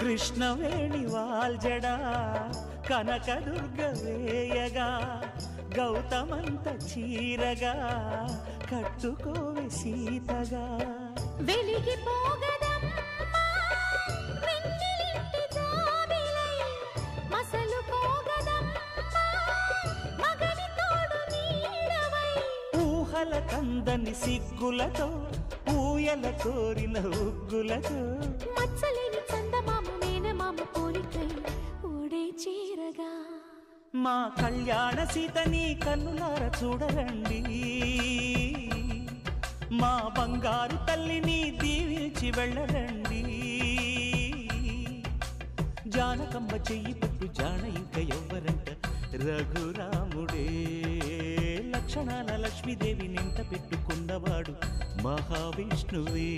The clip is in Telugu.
కృష్ణవేణి వాల్జడా కనకదుర్గ వేయగా గౌతమంత చీరగా కట్టుకోవే సీతగా వెలిగిపోగదమ్మా వెన్నెలింటి జాబిలై మసలుకోగదమ్మా మగని తోడు నీడవై ఊహల కందని సిగ్గులతో ఊయల కోరిన ఉగ్గులతో మచ్చలేని చందమామ మేనమామ పోలికై ఊడే చీరగా మా కళ్యాణ సీతని కన్నులార చూడరండి మా బంగారు తల్లిని దీవించి వెళ్ళరండి జానకమ్మ చెయ్యి పట్టు జాన ఇంక ఎవ్వరంట రఘురాముడే లక్షణాల లక్ష్మీదేవి నింట పెట్టుకున్నవాడు మహావిష్ణువే